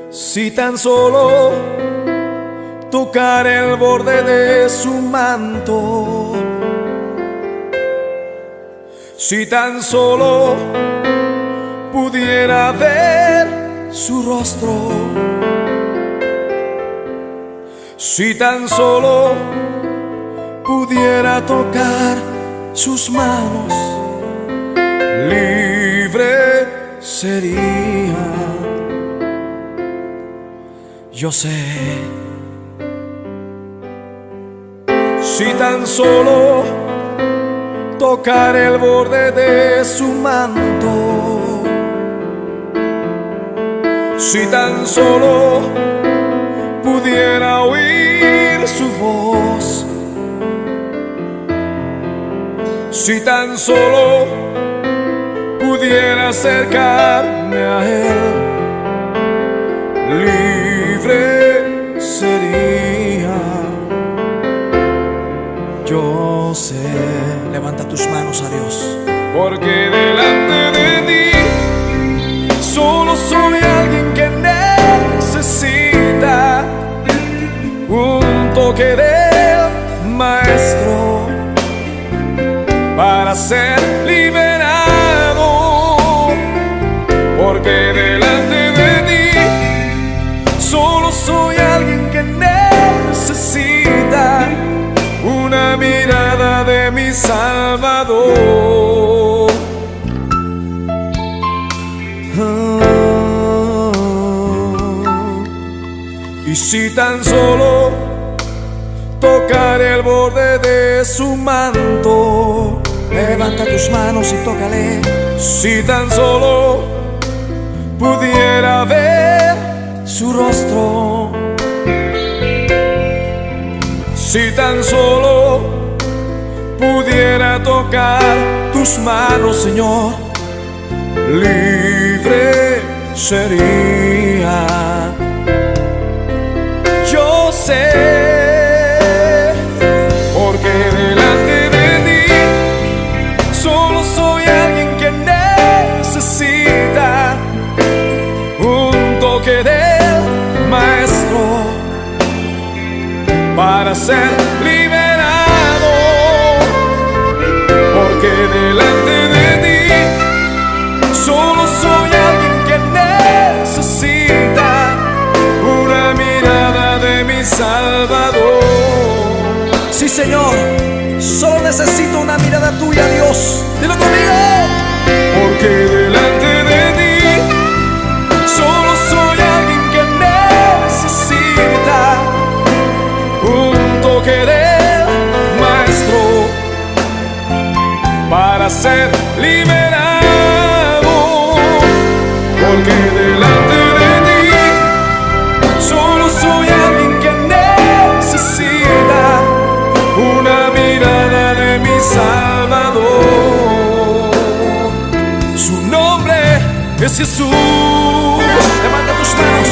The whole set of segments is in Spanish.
Si tan solo tocar el borde de su manto, si tan solo pudiera ver su rostro, si tan solo pudiera tocar sus manos, libre sería. Yo sé, si tan solo tocar el borde de su manto, si tan solo pudiera oír su voz, si tan solo pudiera acercarme a él, libre sería. Yo sé. Levanta tus manos a Dios. Porque delante de ti solo soy alguien que necesita un toque del Maestro para ser liberado. Porque delante de ti solo soy alguien que necesita una mirada de mi Salvador. Y si tan solo tocar el borde de su manto, levanta tus manos y tócale. Si tan solo pudiera ver su rostro, si tan solo pudiera tocar tus manos, Señor, libre sería. Yo sé, porque delante de ti solo soy alguien que necesita un toque del Maestro para ser liberado. Porque delante de ti solo soy alguien que necesita una mirada de mi Salvador. Sí, Señor, solo necesito una mirada tuya, Dios. Dilo conmigo. Porque delante de ti solo soy alguien que necesita un toque del Maestro para ser liberado. Porque delante de ti solo soy alguien que necesita una mirada de mi Salvador. Su nombre es Jesús. Levanta tus manos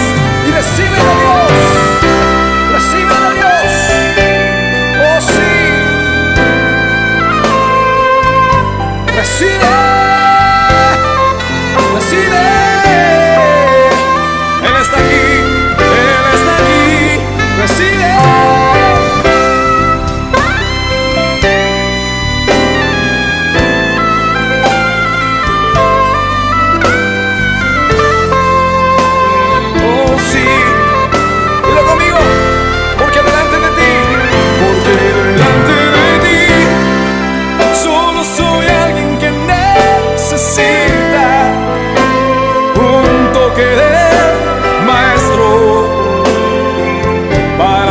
y recibe a Dios. Recibe a Dios. Oh, sí. Recibe. Recibe. Él está aquí. Él está aquí. Recibe.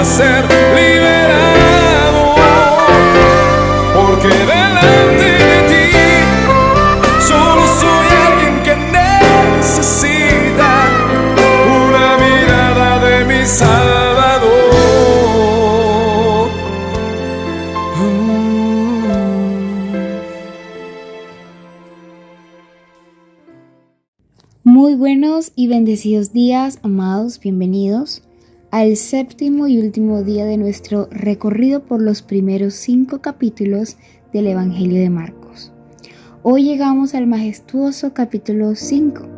a ser liberado, porque delante de ti solo soy alguien que necesita una mirada de mi Salvador. Muy buenos y bendecidos días, amados, bienvenidos al séptimo y último día de nuestro recorrido por los primeros 5 capítulos del Evangelio de Marcos. Hoy llegamos al majestuoso capítulo 5,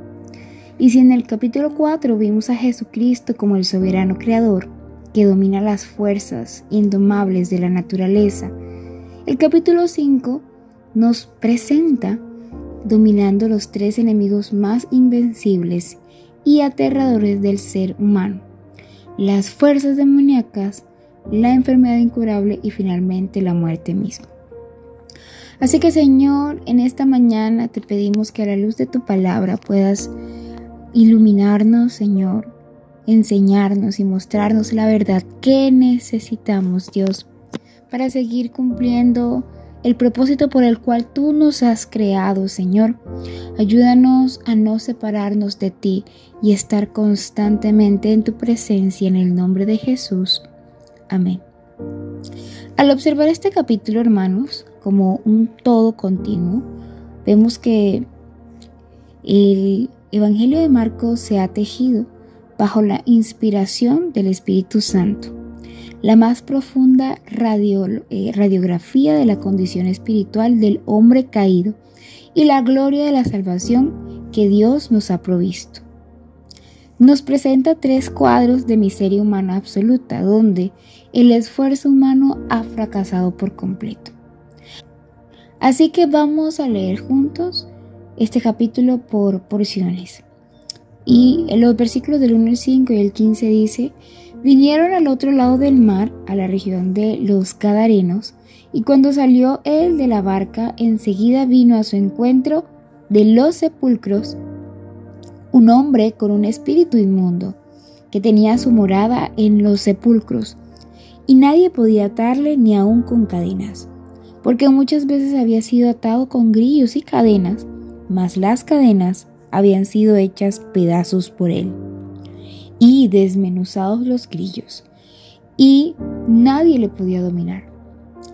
y si en el capítulo 4 vimos a Jesucristo como el soberano creador que domina las fuerzas indomables de la naturaleza, el capítulo 5 nos presenta dominando los 3 enemigos más invencibles y aterradores del ser humano: las fuerzas demoníacas, la enfermedad incurable y finalmente la muerte misma. Así que, Señor, en esta mañana te pedimos que a la luz de tu palabra puedas iluminarnos, Señor, enseñarnos y mostrarnos la verdad que necesitamos, Dios, para seguir cumpliendo el propósito por el cual tú nos has creado, Señor. Ayúdanos a no separarnos de ti y estar constantemente en tu presencia, en el nombre de Jesús. Amén. Al observar este capítulo, hermanos, como un todo continuo, vemos que el Evangelio de Marcos se ha tejido bajo la inspiración del Espíritu Santo, la más profunda radiografía de la condición espiritual del hombre caído y la gloria de la salvación que Dios nos ha provisto. Nos presenta 3 cuadros de miseria humana absoluta, donde el esfuerzo humano ha fracasado por completo. Así que vamos a leer juntos este capítulo por porciones. Y en los versículos del 1 al 5 y el 15 dice: vinieron al otro lado del mar, a la región de los Gadarenos, y cuando salió él de la barca, enseguida vino a su encuentro de los sepulcros un hombre con un espíritu inmundo, que tenía su morada en los sepulcros, y nadie podía atarle ni aun con cadenas, porque muchas veces había sido atado con grillos y cadenas, mas las cadenas habían sido hechas pedazos por él, y desmenuzados los grillos, y nadie le podía dominar.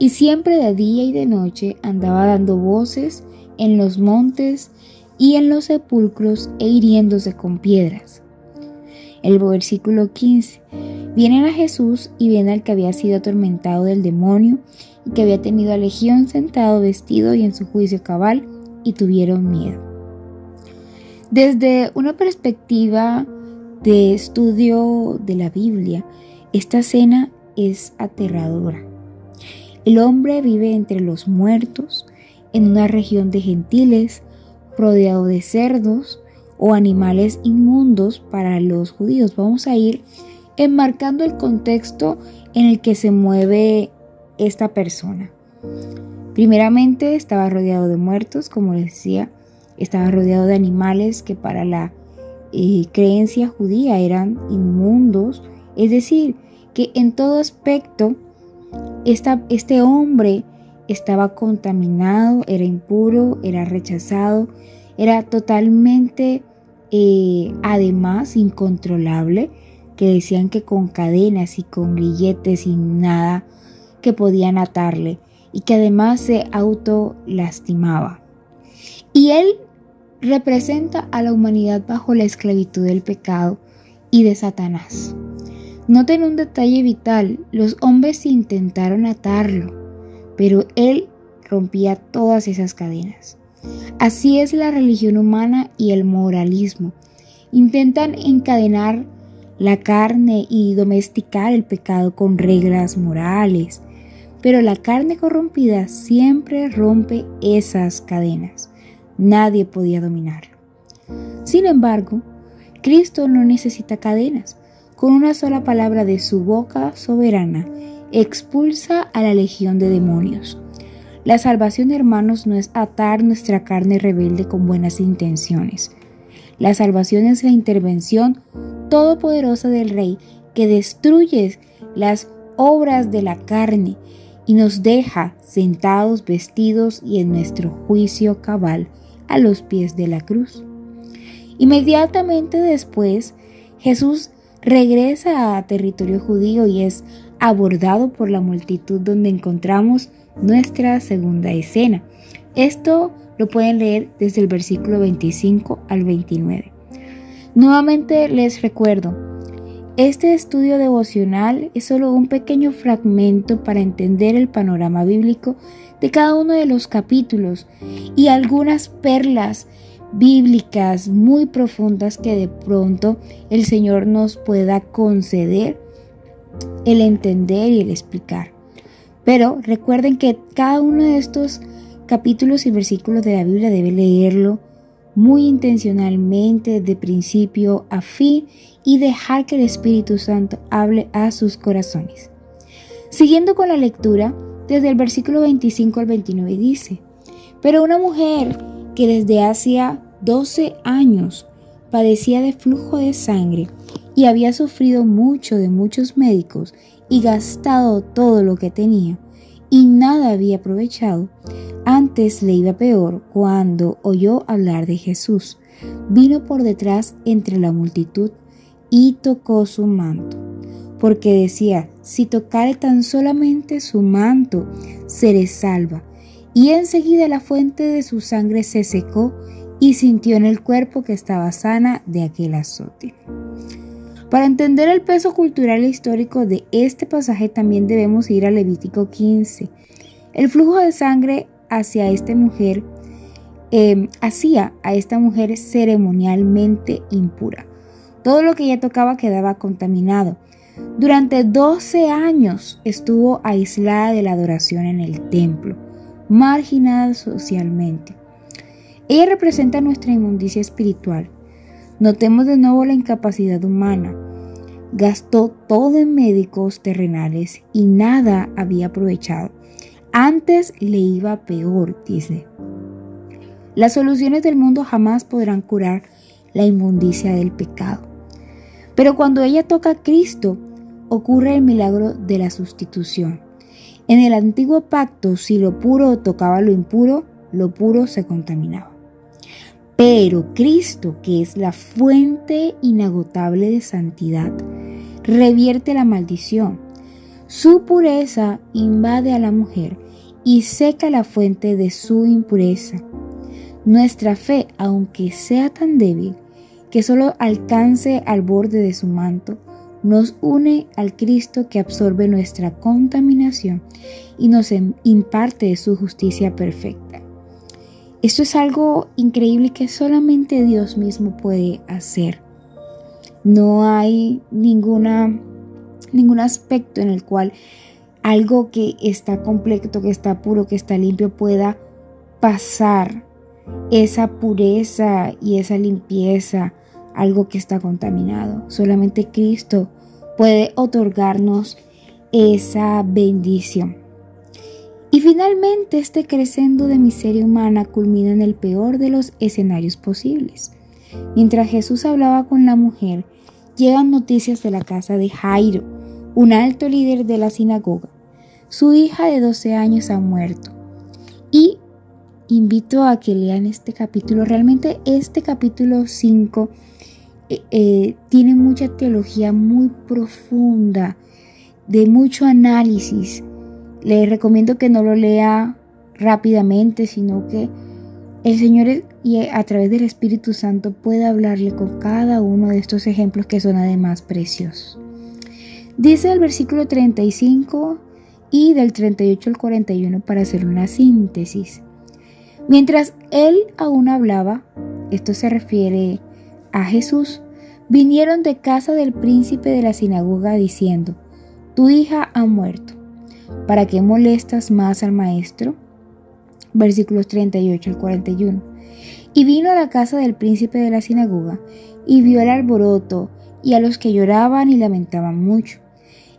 Y siempre de día y de noche andaba dando voces en los montes y en los sepulcros e hiriéndose con piedras. El versículo 15. Vienen a Jesús y ven al que había sido atormentado del demonio y que había tenido a legión sentado vestido y en su juicio cabal, y tuvieron miedo. Desde una perspectiva de estudio de la Biblia, esta escena es aterradora. El hombre vive entre los muertos, en una región de gentiles, rodeado de cerdos o animales inmundos para los judíos. Vamos a ir enmarcando el contexto en el que se mueve esta persona. Primeramente, estaba rodeado de muertos, como les decía, estaba rodeado de animales que para la creencia judía eran inmundos, es decir, que en todo aspecto este hombre estaba contaminado, era impuro, era rechazado, era totalmente además incontrolable, que decían que con cadenas y con grilletes y nada que podían atarle, y que además se autolastimaba. Y él representa a la humanidad bajo la esclavitud del pecado y de Satanás. Noten un detalle vital: los hombres intentaron atarlo, pero él rompía todas esas cadenas. Así es la religión humana y el moralismo. Intentan encadenar la carne y domesticar el pecado con reglas morales, pero la carne corrompida siempre rompe esas cadenas. Nadie podía dominarlo. Sin embargo, Cristo no necesita cadenas. Con una sola palabra de su boca soberana, expulsa a la legión de demonios. La salvación, hermanos, no es atar nuestra carne rebelde con buenas intenciones. La salvación es la intervención todopoderosa del Rey, que destruye las obras de la carne y nos deja sentados, vestidos y en nuestro juicio cabal a los pies de la cruz. Inmediatamente después, Jesús regresa a territorio judío y es abordado por la multitud, donde encontramos nuestra segunda escena. Esto lo pueden leer desde el versículo 25 al 29. Nuevamente les recuerdo, este estudio devocional es solo un pequeño fragmento para entender el panorama bíblico de cada uno de los capítulos y algunas perlas bíblicas muy profundas que de pronto el Señor nos pueda conceder el entender y el explicar. Pero recuerden que cada uno de estos capítulos y versículos de la Biblia debe leerlo muy intencionalmente de principio a fin y dejar que el Espíritu Santo hable a sus corazones. Siguiendo con la lectura, desde el versículo 25 al 29 dice: pero una mujer que desde hacía 12 años padecía de flujo de sangre y había sufrido mucho de muchos médicos y gastado todo lo que tenía y nada había aprovechado, antes le iba peor, cuando oyó hablar de Jesús, vino por detrás entre la multitud y tocó su manto, porque decía: si tocare tan solamente su manto, seré salva. Y enseguida la fuente de su sangre se secó y sintió en el cuerpo que estaba sana de aquel azote. Para entender el peso cultural e histórico de este pasaje también debemos ir a Levítico 15. El flujo de sangre hacía a esta mujer ceremonialmente impura. Todo lo que ella tocaba quedaba contaminado. Durante 12 años estuvo aislada de la adoración en el templo, marginada socialmente. Ella representa nuestra inmundicia espiritual. Notemos de nuevo la incapacidad humana. Gastó todo en médicos terrenales y nada había aprovechado. Antes le iba peor, dice. Las soluciones del mundo jamás podrán curar la inmundicia del pecado. Pero cuando ella toca a Cristo, ocurre el milagro de la sustitución. En el antiguo pacto, si lo puro tocaba lo impuro, lo puro se contaminaba. Pero Cristo, que es la fuente inagotable de santidad, revierte la maldición. Su pureza invade a la mujer y seca la fuente de su impureza. Nuestra fe, aunque sea tan débil que solo alcance al borde de su manto, nos une al Cristo que absorbe nuestra contaminación y nos imparte de su justicia perfecta. Esto es algo increíble que solamente Dios mismo puede hacer. No hay ningún aspecto en el cual algo que está completo, que está puro, que está limpio pueda pasar esa pureza y esa limpieza, algo que está contaminado. Solamente Cristo puede otorgarnos esa bendición. Y finalmente este crescendo de miseria humana culmina en el peor de los escenarios posibles. Mientras Jesús hablaba con la mujer, llegan noticias de la casa de Jairo, un alto líder de la sinagoga. Su hija de 12 años ha muerto. Y invito a que lean este capítulo. Realmente este capítulo 5 tiene mucha teología muy profunda, de mucho análisis. Les recomiendo que no lo lea rápidamente, sino que el Señor a través del Espíritu Santo pueda hablarle con cada uno de estos ejemplos que son además preciosos. Dice el versículo 35 y del 38 al 41 para hacer una síntesis. Mientras él aún hablaba, esto se refiere a Jesús, vinieron de casa del príncipe de la sinagoga diciendo: tu hija ha muerto. ¿Para qué molestas más al maestro? Versículos 38 al 41. Y vino a la casa del príncipe de la sinagoga y vio el alboroto y a los que lloraban y lamentaban mucho.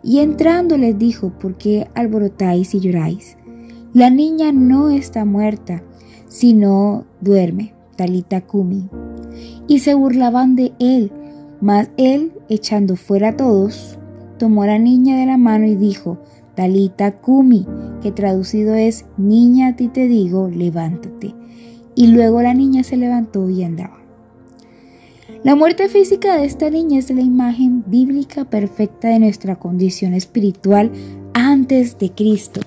Y entrando les dijo: ¿por qué alborotáis y lloráis? La niña no está muerta, sino duerme. Talita cumi. Y se burlaban de él, mas él, echando fuera a todos, tomó a la niña de la mano y dijo: Talita cumi, que traducido es: niña, a ti te digo, levántate. Y luego la niña se levantó y andaba. La muerte física de esta niña es la imagen bíblica perfecta de nuestra condición espiritual antes de Cristo.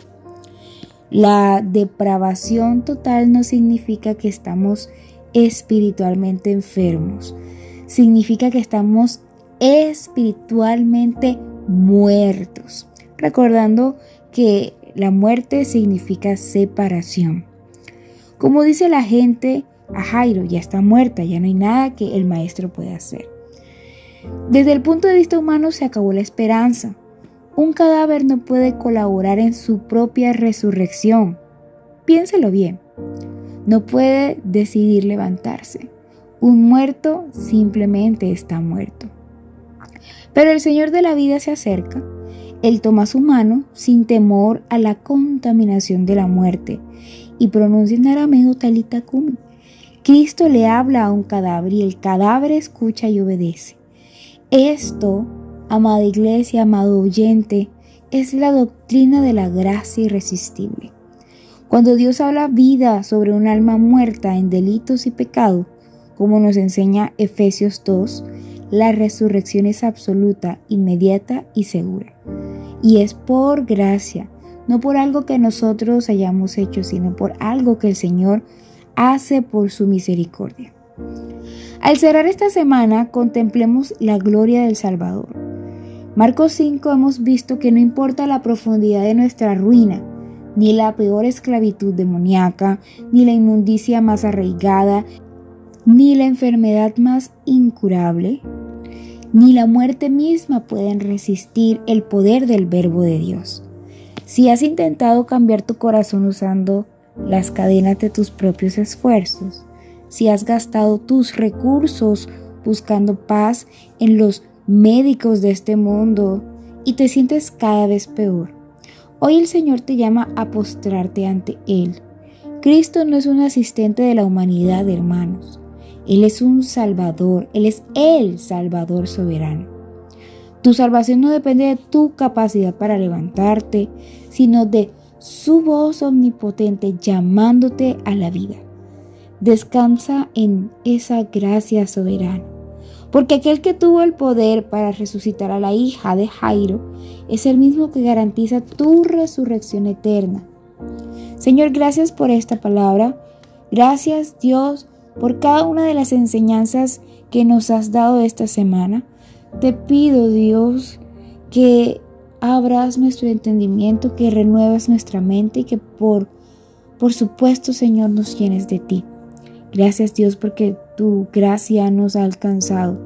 La depravación total no significa que estamos espiritualmente enfermos, significa que estamos espiritualmente muertos, recordando que la muerte significa separación. Como dice la gente, a Jairo ya está muerta, ya no hay nada que el maestro pueda hacer. Desde el punto de vista humano se acabó la esperanza. Un cadáver no puede colaborar en su propia resurrección. Piénselo bien. No puede decidir levantarse. Un muerto simplemente está muerto. Pero el Señor de la vida se acerca. Él toma su mano sin temor a la contaminación de la muerte y pronuncia en arameo Talita cumi. Cristo le habla a un cadáver y el cadáver escucha y obedece. Esto, amada iglesia, amado oyente, es la doctrina de la gracia irresistible. Cuando Dios habla vida sobre un alma muerta en delitos y pecado, como nos enseña Efesios 2, la resurrección es absoluta, inmediata y segura. Y es por gracia, no por algo que nosotros hayamos hecho, sino por algo que el Señor hace por su misericordia. Al cerrar esta semana, contemplemos la gloria del Salvador. Marcos 5 hemos visto que no importa la profundidad de nuestra ruina, ni la peor esclavitud demoníaca, ni la inmundicia más arraigada, ni la enfermedad más incurable, ni la muerte misma pueden resistir el poder del Verbo de Dios. Si has intentado cambiar tu corazón usando las cadenas de tus propios esfuerzos, si has gastado tus recursos buscando paz en los médicos de este mundo y te sientes cada vez peor, hoy el Señor te llama a postrarte ante Él. Cristo no es un asistente de la humanidad, hermanos. Él es un Salvador, Él es el Salvador soberano. Tu salvación no depende de tu capacidad para levantarte, sino de su voz omnipotente llamándote a la vida. Descansa en esa gracia soberana, porque aquel que tuvo el poder para resucitar a la hija de Jairo es el mismo que garantiza tu resurrección eterna. Señor, gracias por esta palabra. Gracias, Dios, por cada una de las enseñanzas que nos has dado esta semana. Te pido, Dios, que abras nuestro entendimiento, que renuevas nuestra mente y que por supuesto, Señor, nos llenes de ti. Gracias, Dios, porque tu gracia nos ha alcanzado,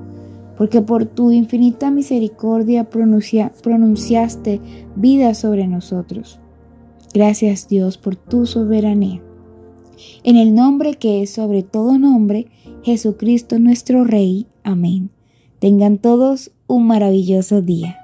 porque por tu infinita misericordia pronunciaste vida sobre nosotros. Gracias, Dios, por tu soberanía. En el nombre que es sobre todo nombre, Jesucristo nuestro Rey. Amén. Tengan todos un maravilloso día.